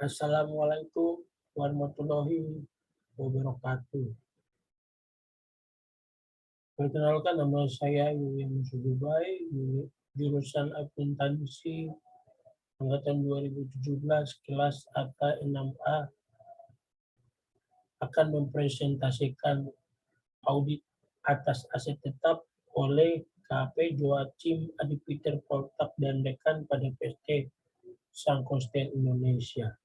Assalamualaikum warahmatullahi wabarakatuh. Perkenalkan, nama saya Yulian Sudubai, jurusan akuntansi angkatan 2017 kelas AK 6A, akan mempresentasikan audit atas aset tetap oleh KP Joachim Adipiter Poltak dan Dekan pada PT Sangkostel Indonesia.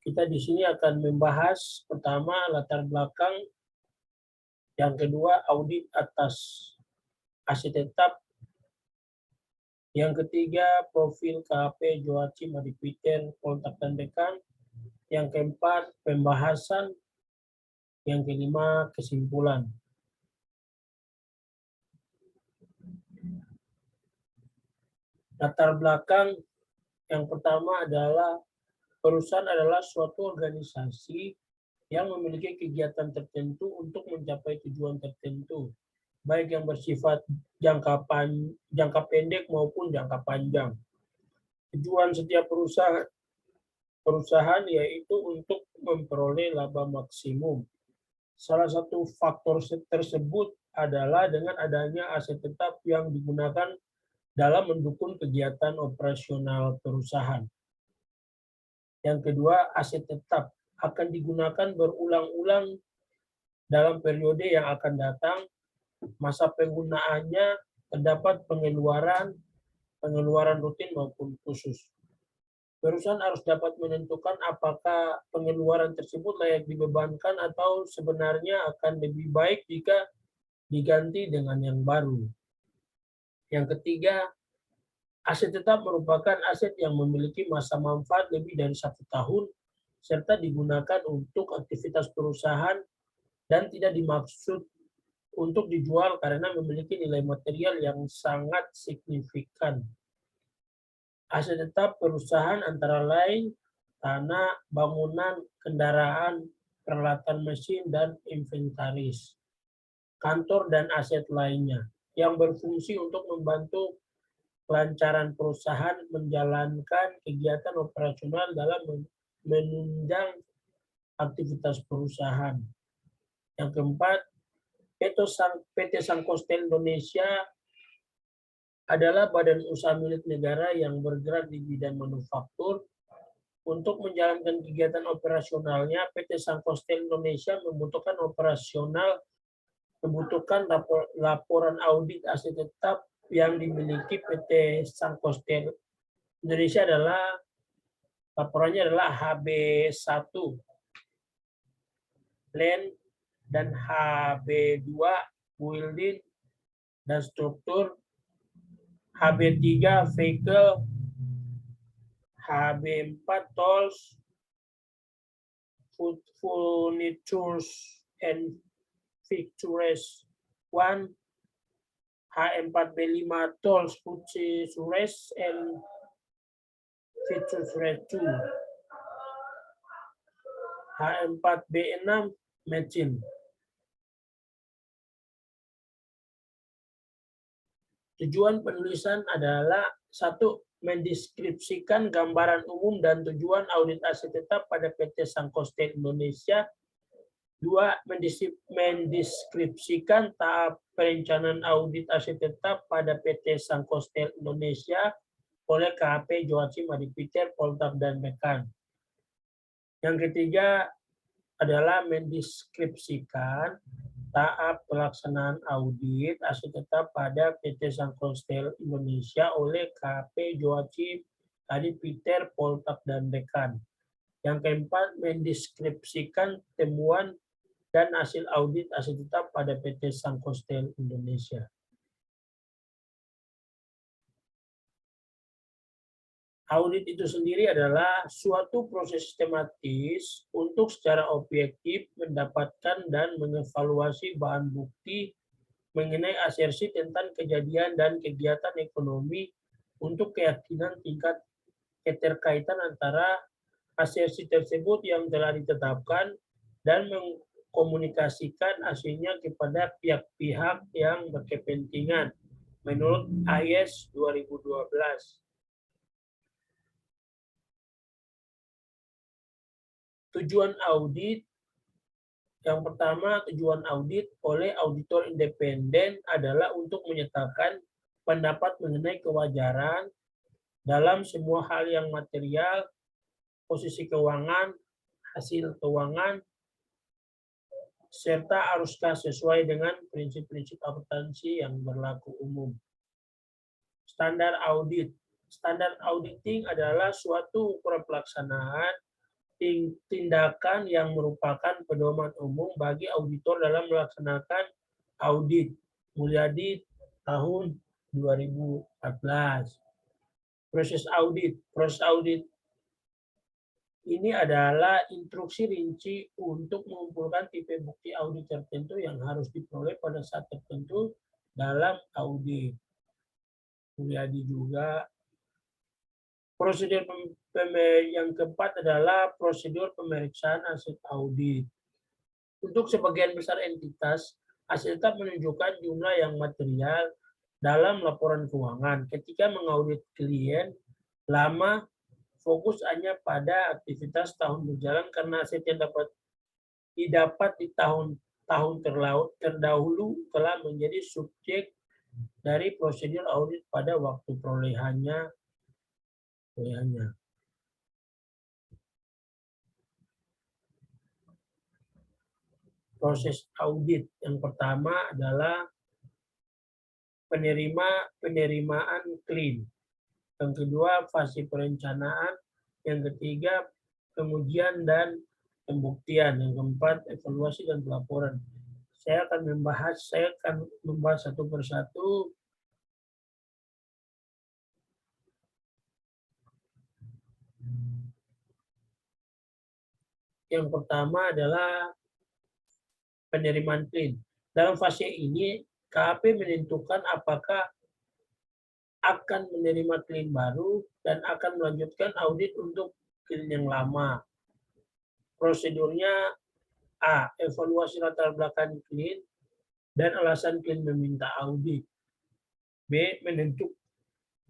Kita di sini akan membahas pertama latar belakang, yang kedua audit atas aset tetap, yang ketiga profil KP Joachim Adipiter Poltak dan Dekan, yang keempat pembahasan, yang kelima kesimpulan. Latar belakang yang pertama adalah perusahaan adalah suatu organisasi yang memiliki kegiatan tertentu untuk mencapai tujuan tertentu, baik yang bersifat jangka pendek maupun jangka panjang. Tujuan setiap perusahaan yaitu untuk memperoleh laba maksimum. Salah satu faktor tersebut adalah dengan adanya aset tetap yang digunakan dalam mendukung kegiatan operasional perusahaan. Yang kedua, aset tetap akan digunakan berulang-ulang dalam periode yang akan datang. Masa penggunaannya terdapat pengeluaran rutin maupun khusus. Perusahaan harus dapat menentukan apakah pengeluaran tersebut layak dibebankan atau sebenarnya akan lebih baik jika diganti dengan yang baru. Yang ketiga, aset tetap merupakan aset yang memiliki masa manfaat lebih dari 1 tahun, serta digunakan untuk aktivitas perusahaan dan tidak dimaksud untuk dijual karena memiliki nilai material yang sangat signifikan. Aset tetap perusahaan antara lain tanah, bangunan, kendaraan, peralatan mesin, dan inventaris, kantor, dan aset lainnya yang berfungsi untuk membantu kelancaran perusahaan menjalankan kegiatan operasional dalam menunjang aktivitas perusahaan. Yang keempat, PT Sangkostel Indonesia adalah badan usaha milik negara yang bergerak di bidang manufaktur. Untuk menjalankan kegiatan operasionalnya, PT Sangkostel Indonesia membutuhkan laporan audit aset tetap yang dimiliki PT Sangkostel Indonesia laporannya adalah HB1 Land dan HB2 Building dan Struktur, HB3 Vehicle, HB4 Tools, Furnitures and Fixtures 1, H4B5 Tools, Furnitures and Fixtures 2, H4B6 Machine. Tujuan penulisan adalah 1. Mendeskripsikan gambaran umum dan tujuan audit aset tetap pada PT Sangkostel Indonesia. 2. Mendeskripsikan tahap perencanaan audit aset tetap pada PT Sangkostel Indonesia oleh KP Joachim Adipiter Poltak dan Dekan. Yang ketiga adalah mendeskripsikan tahap pelaksanaan audit aset tetap pada PT Sangkostel Indonesia oleh KP Joachim Adipiter Poltak dan Dekan. Yang keempat, mendeskripsikan temuan dan hasil audit aset tetap pada PT Sangkostel Indonesia. Audit itu sendiri adalah suatu proses sistematis untuk secara objektif mendapatkan dan mengevaluasi bahan bukti mengenai asersi tentang kejadian dan kegiatan ekonomi untuk keyakinan tingkat keterkaitan antara asersi tersebut yang telah ditetapkan dan mengkomunikasikan hasilnya kepada pihak-pihak yang berkepentingan menurut AIS 2012. Tujuan audit. Yang pertama, tujuan audit oleh auditor independen adalah untuk menyatakan pendapat mengenai kewajaran dalam semua hal yang material, posisi keuangan, hasil keuangan, serta haruskah sesuai dengan prinsip-prinsip akuntansi yang berlaku umum. Standar audit. Standar auditing adalah suatu ukuran pelaksanaan tindakan yang merupakan pedoman umum bagi auditor dalam melaksanakan audit. Mulyadi tahun 2014. Proses audit. Proses audit ini adalah instruksi rinci untuk mengumpulkan tipe bukti audit tertentu yang harus diperoleh pada saat tertentu dalam audit. Mulyadi juga. Prosedur yang keempat adalah prosedur pemeriksaan aset audit. Untuk sebagian besar entitas, hasil tetap menunjukkan jumlah yang material dalam laporan keuangan. Ketika mengaudit klien, lama fokus hanya pada aktivitas tahun berjalan karena aset yang didapat di tahun terdahulu telah menjadi subjek dari prosedur audit pada waktu perolehannya. Proses audit yang pertama adalah penerimaan klaim. Yang kedua, fase perencanaan. Yang ketiga, pengujian dan pembuktian. Yang keempat, evaluasi dan pelaporan. Saya akan membahas satu persatu. Yang pertama adalah penerimaan klaim. Dalam fase ini, KAP menentukan apakah akan menerima klaim baru dan akan melanjutkan audit untuk klaim yang lama. Prosedurnya A. Evaluasi latar belakang klaim dan alasan klaim meminta audit. B.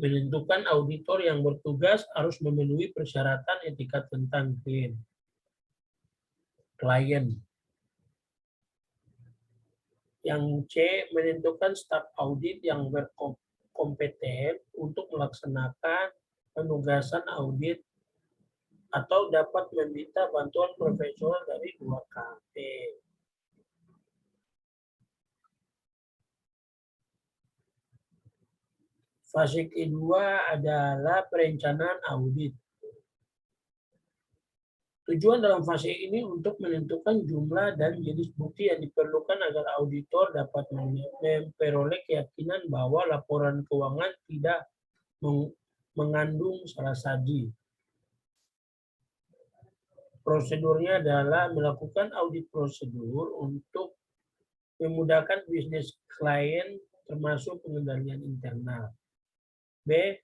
Menentukan auditor yang bertugas harus memenuhi persyaratan etika tentang klaim. Klien. Yang C. Menentukan staf audit yang berkompeten untuk melaksanakan penugasan audit atau dapat meminta bantuan profesional dari 2KP. Fase kedua adalah perencanaan audit. Tujuan dalam fase ini untuk menentukan jumlah dan jenis bukti yang diperlukan agar auditor dapat memperoleh keyakinan bahwa laporan keuangan tidak mengandung salah saji. Prosedurnya adalah melakukan audit prosedur untuk memudahkan bisnis klien termasuk pengendalian internal. B.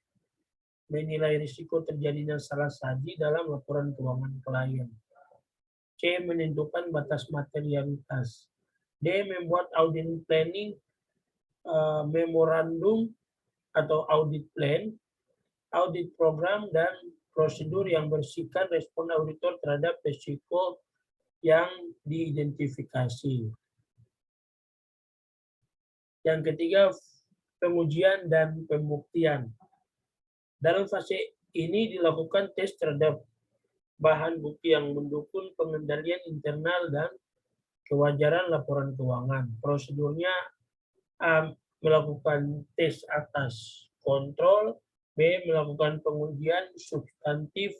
Menilai risiko terjadinya salah saji dalam laporan keuangan klien. C. Menentukan batas materialitas. D. Membuat audit planning, memorandum atau audit plan, audit program, dan prosedur yang bersihkan respon auditor terhadap risiko yang diidentifikasi. Yang ketiga, pengujian dan pembuktian. Dalam fase ini dilakukan tes terhadap bahan bukti yang mendukung pengendalian internal dan kewajaran laporan keuangan. Prosedurnya A. Melakukan tes atas kontrol. B. Melakukan pengujian substantif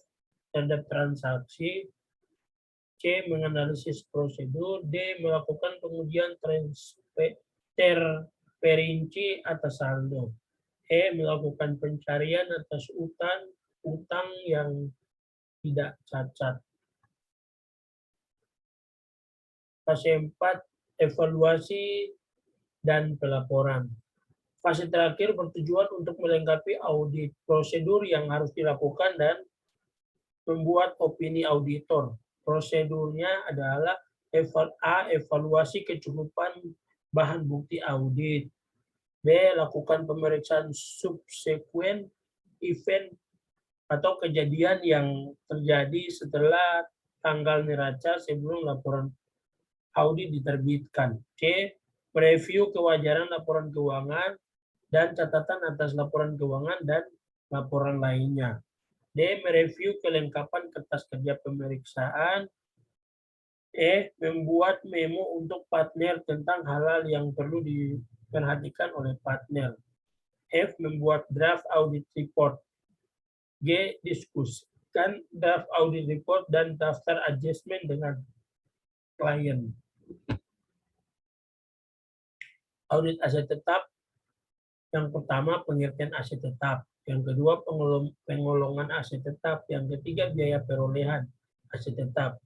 terhadap transaksi. C. Menganalisis prosedur. D. Melakukan pengujian terperinci atas saldo. E. Melakukan pencarian atas utang yang tidak cacat. Fase 4, evaluasi dan pelaporan. Fase terakhir bertujuan untuk melengkapi audit prosedur yang harus dilakukan dan membuat opini auditor. Prosedurnya adalah evaluasi kecukupan bahan bukti audit. B. Lakukan pemeriksaan subsequent event atau kejadian yang terjadi setelah tanggal neraca sebelum laporan audit diterbitkan. C. Mereview kewajaran laporan keuangan dan catatan atas laporan keuangan dan laporan lainnya. D. Mereview kelengkapan kertas kerja pemeriksaan. E. Membuat memo untuk partner tentang hal-hal yang perlu diperhatikan oleh partner. F. Membuat draft audit report. G. Diskusikan draft audit report dan daftar adjustment dengan klien. Audit aset tetap. Yang pertama, pengertian aset tetap. Yang kedua, pengolongan aset tetap. Yang ketiga, biaya perolehan aset tetap.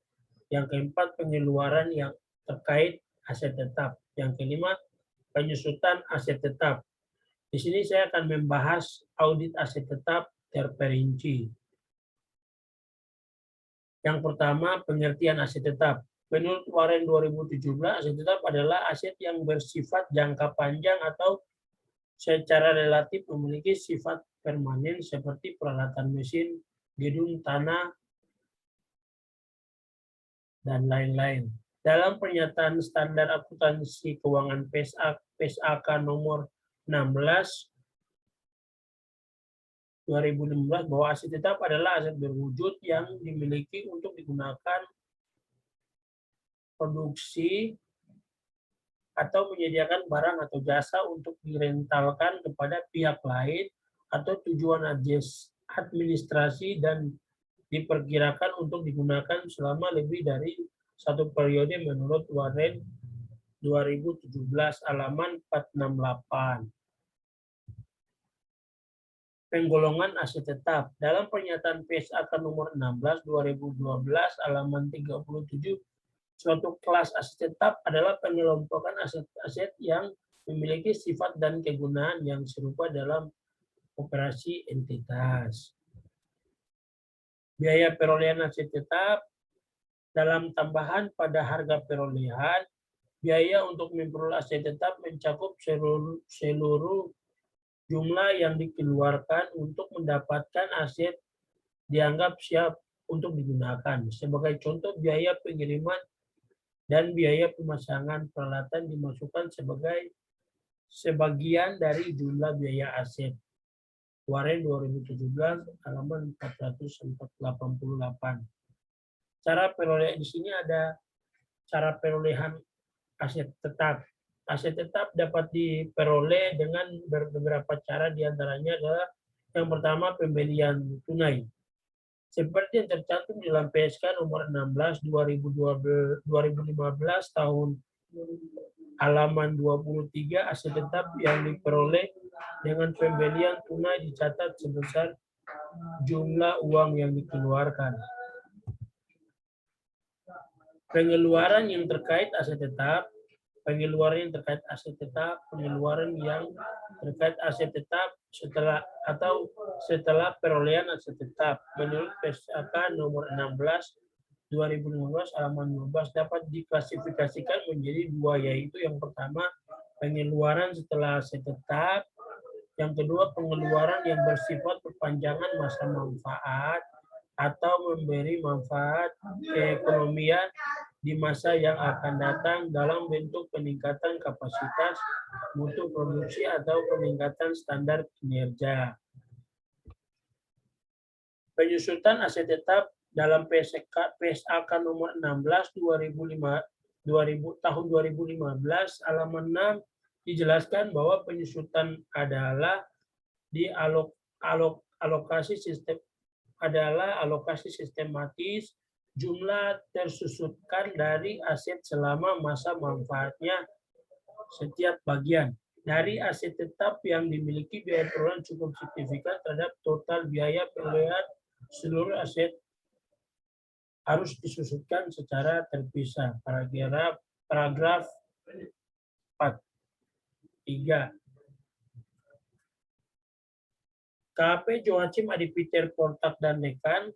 Yang keempat, pengeluaran yang terkait aset tetap. Yang kelima, penyusutan aset tetap. Di sini saya akan membahas audit aset tetap terperinci. Yang pertama, pengertian aset tetap. Menurut Warren 2017, aset tetap adalah aset yang bersifat jangka panjang atau secara relatif memiliki sifat permanen seperti peralatan mesin, gedung, tanah, dan lain-lain. Dalam pernyataan standar akuntansi keuangan PSAK nomor 16 2016 bahwa aset tetap adalah aset berwujud yang dimiliki untuk digunakan produksi atau menyediakan barang atau jasa untuk direntalkan kepada pihak lain atau tujuan administrasi dan diperkirakan untuk digunakan selama lebih dari satu periode menurut Warren 2017 halaman 468. Penggolongan aset tetap. Dalam pernyataan PSAK nomor 16 2012 halaman 37, suatu kelas aset tetap adalah pengelompokan aset-aset yang memiliki sifat dan kegunaan yang serupa dalam operasi entitas. Biaya perolehan aset tetap. Dalam tambahan pada harga perolehan, biaya untuk memperoleh aset tetap mencakup seluruh jumlah yang dikeluarkan untuk mendapatkan aset dianggap siap untuk digunakan. Sebagai contoh, biaya pengiriman dan biaya pemasangan peralatan dimasukkan sebagai sebagian dari jumlah biaya aset. Warren 2017 halaman 488. Cara perolehan di sini ada cara perolehan aset tetap. Aset tetap dapat diperoleh dengan beberapa cara, diantaranya adalah yang pertama pembelian tunai. Seperti yang tercantum dalam PSK nomor 16 2015 tahun halaman 23, aset tetap yang diperoleh dengan pembelian tunai dicatat sebesar jumlah uang yang dikeluarkan. Pengeluaran yang terkait aset tetap, pengeluaran yang terkait aset tetap, pengeluaran yang terkait aset tetap setelah perolehan aset tetap. Menurut PSAK nomor 16 2015 halaman 12 dapat diklasifikasikan menjadi dua, yaitu yang pertama pengeluaran setelah aset tetap, yang kedua pengeluaran yang bersifat perpanjangan masa manfaat atau memberi manfaat keekonomian di masa yang akan datang dalam bentuk peningkatan kapasitas mutu produksi atau peningkatan standar kinerja. Penyusutan aset tetap dalam PSAK nomor 16 tahun 2015 halaman 6 dijelaskan bahwa penyusutan adalah alokasi sistematis jumlah tersusutkan dari aset selama masa manfaatnya setiap bagian. Dari aset tetap yang dimiliki, biaya perolehan cukup signifikan terhadap total biaya perolehan seluruh aset harus disusutkan secara terpisah. Paragraf 4. 3. KP Joachim Adi Peter Portak dan Dekan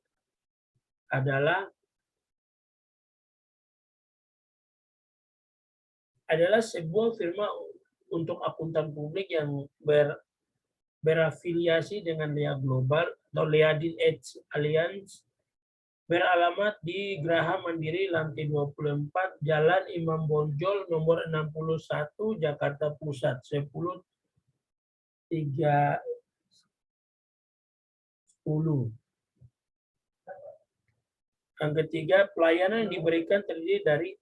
adalah sebuah firma untuk akuntan publik yang berafiliasi dengan Lea Global atau Leadin Edge Alliance, beralamat di Geraha Mandiri lantai 24 Jalan Imam Bonjol nomor 61 Jakarta Pusat 10310. Yang ketiga, pelayanan yang diberikan terdiri dari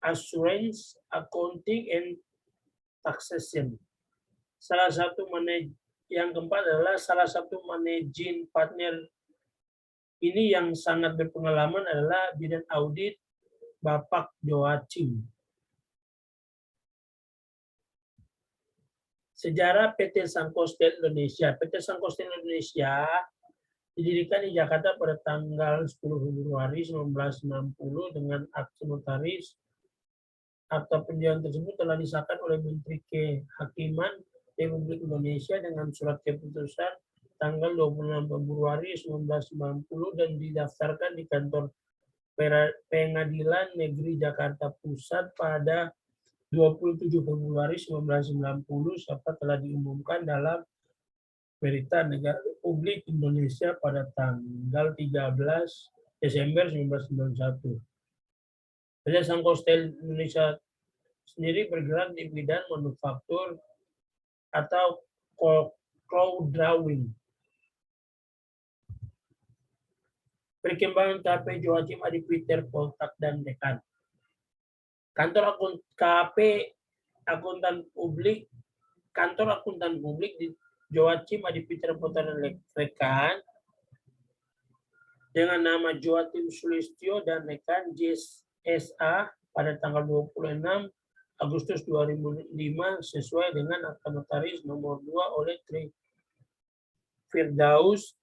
assurance, accounting, and taxation. Yang keempat adalah salah satu managing partner ini yang sangat berpengalaman adalah bidang audit Bapak Joachim. Sejarah PT Sangkostel Indonesia. PT Sangkostel Indonesia didirikan di Jakarta pada tanggal 10 Februari 1960 dengan akte notaris. Akta pendirian tersebut telah disahkan oleh Menteri Kehakiman Republik Indonesia dengan surat keputusan tanggal 26 Februari 1990 dan didaftarkan di kantor Pengadilan Negeri Jakarta Pusat pada 27 Februari 1990 serta telah diumumkan dalam Berita Negara Republik Indonesia pada tanggal 13 Desember 1991. PT Sangkostel Indonesia sendiri bergerak di bidang manufaktur atau crowd drawing. Perkembangan KP Joachim Adi Peter Poltak dan Dekan. Kantor akuntan publik di Joachim Adi Peter Poltak dan Dekan dengan nama Joachim Sulistyo dan Dekan JSA pada tanggal 26 Agustus 2005 sesuai dengan akta notaris nomor 2 oleh Tri Firdaus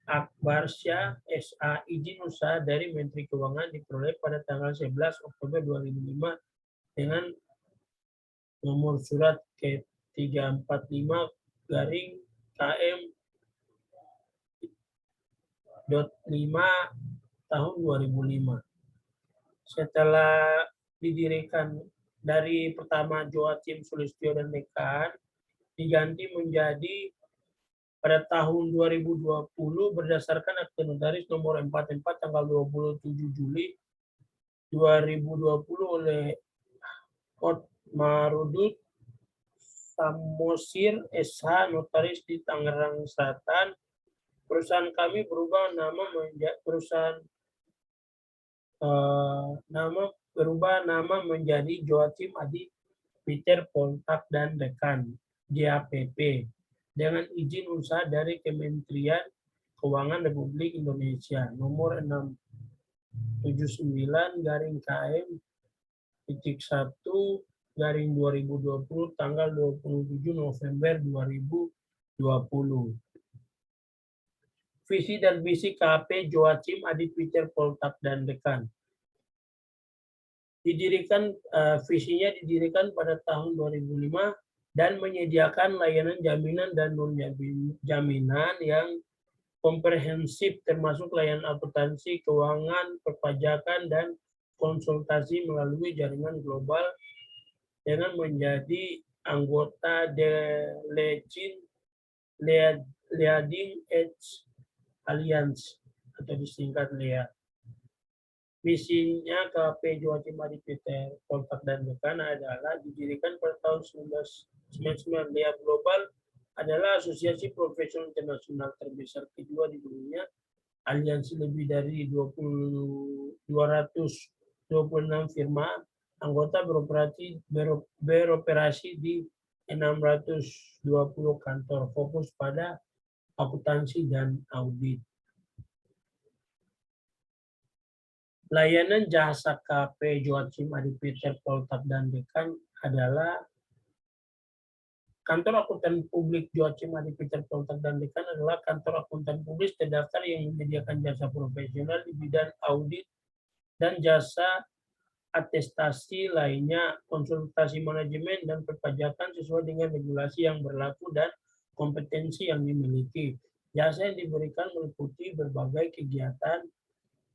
Akbarsyah SA. Izin usaha dari Menteri Keuangan diperoleh pada tanggal 11 Oktober 2005 dengan nomor surat K345-5/2005. Setelah didirikan dari pertama Joachim Sulistyo dan Dekan diganti menjadi pada tahun 2020 berdasarkan akte notaris nomor 44 tanggal 27 Juli 2020 oleh Hotmarudut Samosir SH Notaris di Tangerang Selatan. Perusahaan kami berubah nama menjadi Joachim Adi Peter Poltak dan Dekan JAPP dengan izin usaha dari Kementerian Keuangan Republik Indonesia nomor 679-KM-1/2020 tanggal 27 November 2020. Visi dan misi KP Joachim Adi Peter Poltak dan Dekan. Visinya didirikan pada tahun 2005 dan menyediakan layanan jaminan dan non-jaminan yang komprehensif termasuk layanan akuntansi, keuangan, perpajakan, dan konsultasi melalui jaringan global dengan menjadi anggota Leading Edge Alliance atau disingkat LEA. Misinya KP Joachim Adi Peter Poltak dan Dekan adalah didirikan pada tahun 1999. LEA Global adalah asosiasi profesional internasional terbesar kedua di dunia. Aliansi lebih dari 226 firma anggota beroperasi di 620 kantor, fokus pada akuntansi dan audit. Layanan jasa KP Joachim Adi Peter Poltak dan Dekan adalah Kantor Akuntan Publik Joachim Adi Peter Poltak dan Dekan adalah kantor akuntan publik terdaftar yang menyediakan jasa profesional di bidang audit dan jasa atestasi lainnya, konsultasi manajemen dan perpajakan sesuai dengan regulasi yang berlaku dan kompetensi yang dimiliki. Jasa yang diberikan meliputi berbagai kegiatan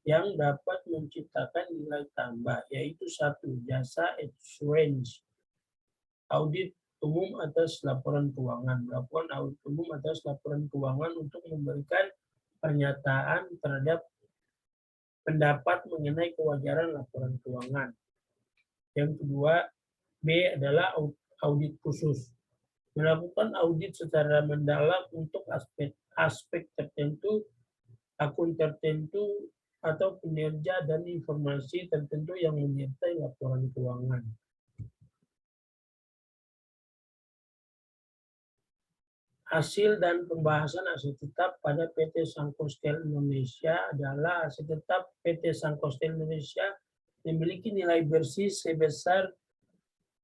yang dapat menciptakan nilai tambah, yaitu 1. Jasa assurance, audit umum atas laporan keuangan. Melakukan audit umum atas laporan keuangan untuk memberikan pernyataan terhadap pendapat mengenai kewajaran laporan keuangan. Yang kedua, B adalah audit khusus. Melakukan audit secara mendalam untuk aspek tertentu, akun tertentu, atau kinerja dan informasi tertentu yang menyertai laporan keuangan. Hasil dan pembahasan aset tetap pada PT Sangkostel Indonesia adalah aset tetap PT Sangkostel Indonesia memiliki nilai bersih sebesar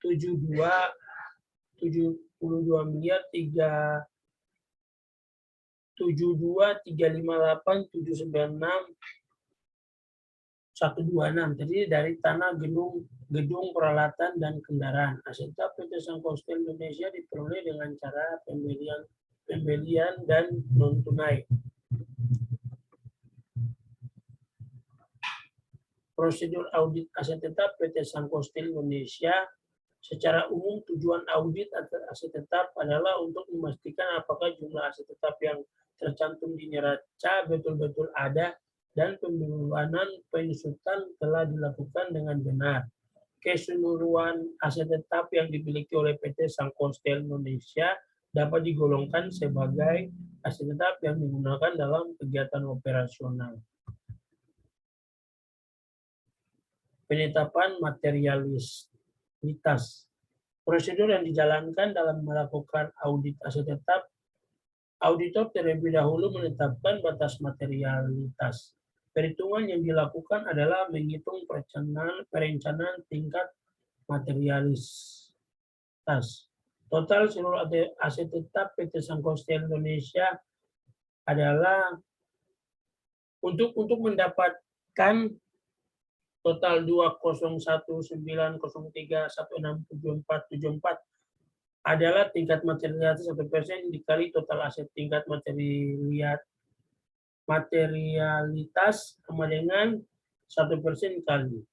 72.358.796.126 terdiri dari tanah, gedung peralatan, dan kendaraan. Aset tetap PT Sangkostel Indonesia diperoleh dengan cara pembelian dan non tunai. Prosedur audit aset tetap PT Sangkostel Indonesia. Secara umum, tujuan audit aset tetap adalah untuk memastikan apakah jumlah aset tetap yang tercantum di neraca betul-betul ada dan pembunuhan penyusutan telah dilakukan dengan benar. Keseluruhan aset tetap yang dimiliki oleh PT Sangkostel Indonesia dapat digolongkan sebagai aset tetap yang digunakan dalam kegiatan operasional. Penetapan materialitas. Prosedur yang dijalankan dalam melakukan audit aset tetap, auditor terlebih dahulu menetapkan batas materialitas. Perhitungan yang dilakukan adalah menghitung perencanaan tingkat materialitas. Total seluruh aset tetap PT Sangkostel Indonesia adalah untuk mendapatkan total 2019031674474 adalah tingkat materialitas 1% dikali total aset. Tingkat materialitas sama dengan 1% kali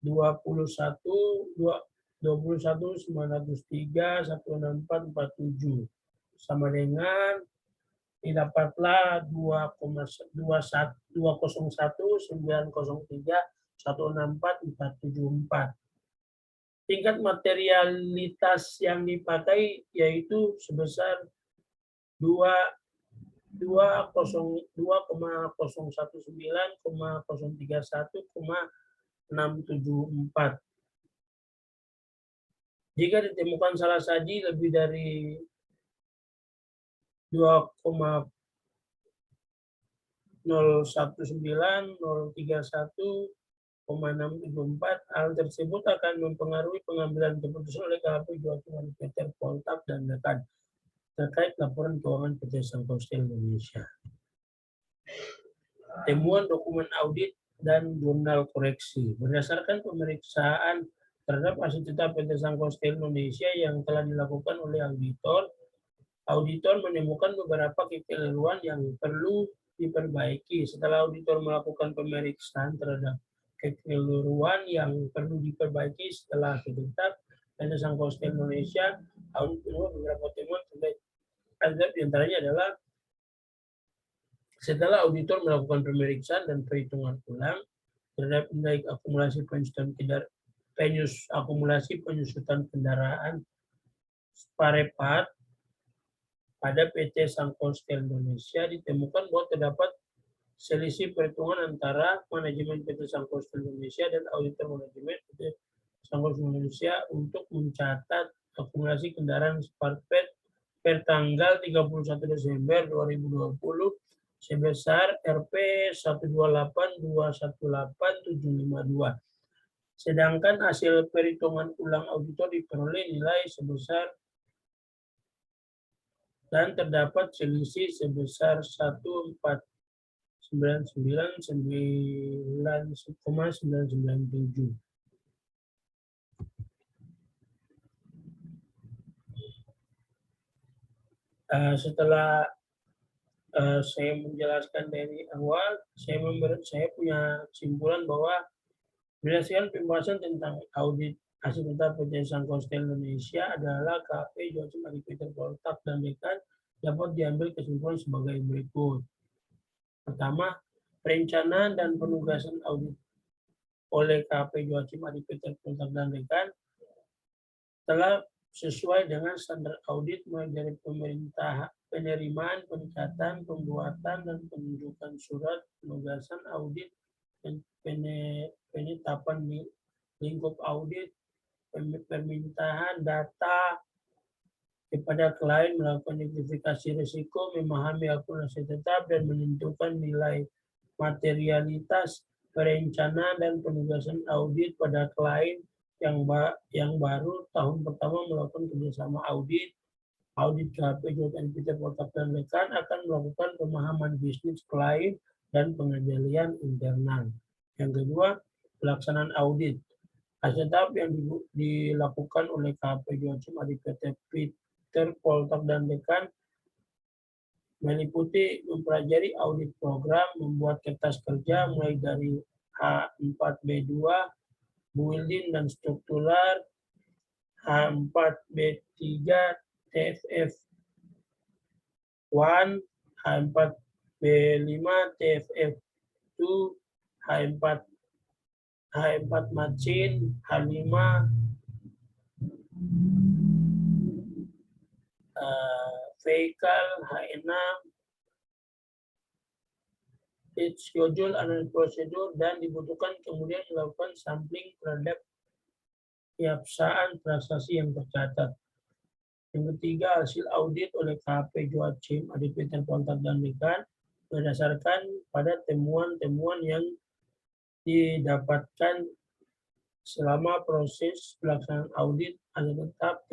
21.903.16447 sama dengan didapatlah 201.903.164.474. Tingkat materialitas yang dipakai yaitu sebesar 2,019,031,674. Jika ditemukan salah saji lebih dari 2,019,031,674, hal tersebut akan mempengaruhi pengambilan keputusan oleh KPU Jawa PT Poltab dan rekan terkait laporan keuangan PT Sangkostel Indonesia. Temuan dokumen audit dan jurnal koreksi. Berdasarkan pemeriksaan terhadap aset tetap PT Sangkostel Indonesia yang telah dilakukan oleh auditor menemukan beberapa kekeliruan yang perlu diperbaiki. Setelah auditor melakukan pemeriksaan terhadap kekeliruan yang perlu diperbaiki setelah aset tetap PT Sangkostel Indonesia, auditor beberapa temuan terhadap diantaranya adalah setelah auditor melakukan pemeriksaan dan perhitungan ulang terhadap nilai akumulasi penyusutan kendaraan Sparepat pada PT Sangkostel Indonesia, ditemukan bahwa terdapat selisih perhitungan antara manajemen PT Sangkostel Indonesia dan auditor manajemen PT Sangkostel Indonesia untuk mencatat akumulasi kendaraan Sparepat per tanggal 31 Desember 2020 sebesar Rp 128.218.752. Sedangkan hasil perhitungan ulang auditor diperoleh nilai sebesar dan terdapat selisih sebesar 1.499,997. Setelah saya menjelaskan dari awal, saya punya kesimpulan bahwa berdasarkan pembahasan tentang audit hasil tetap PT Sangkostel Indonesia adalah KP Joachim Adi Peter Poltak dan Dekan dapat diambil kesimpulan sebagai berikut. Pertama, perencanaan dan penugasan audit oleh KP Joachim Adi Peter Poltak dan Dekan telah sesuai dengan standar audit mulai dari penerimaan, peningkatan, pembuatan, dan penunjukan surat penugasan audit, penetapan lingkup audit, permintaan data kepada klien, melakukan identifikasi risiko, memahami akuntansi tetap, dan menentukan nilai materialitas, perencanaan, dan penugasan audit pada klien yang baru tahun pertama melakukan kerjasama audit KP Joachim Peter Poltak dan Dekan akan melakukan pemahaman bisnis klien dan pengendalian internal. Yang kedua, pelaksanaan audit. Hasil tahap yang dilakukan oleh KP Joachim Adi Peter Poltak dan Dekan meliputi mempelajari audit program, membuat kertas kerja mulai dari H4B2, building dan struktural, H4B3, TFF1, H4B5, TFF2, H4 machine, H5, vehicle, H6, schedule, analysis prosedur, dan dibutuhkan kemudian melakukan sampling terhadap keabsahan transaksi yang tercatat. Yang ketiga, hasil audit oleh KP Joachim Adi Peter Poltak dan Dekan berdasarkan pada temuan-temuan yang didapatkan selama proses pelaksanaan audit hasil tetap.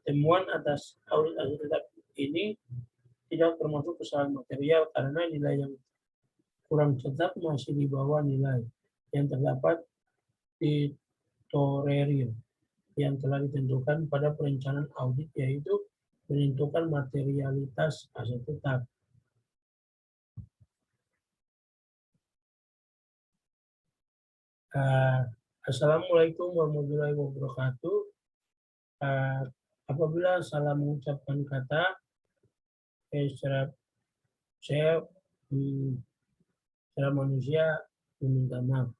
Temuan atas audit hasil tetap ini tidak termasuk kesalahan material karena nilai yang kurang tetap masih di bawah nilai yang terdapat di torerio yang telah ditentukan pada perencanaan audit, yaitu menentukan materialitas aset tetap. Assalamualaikum warahmatullahi wabarakatuh. Apabila salah mengucapkan kata, saya secara manusia meminta maaf.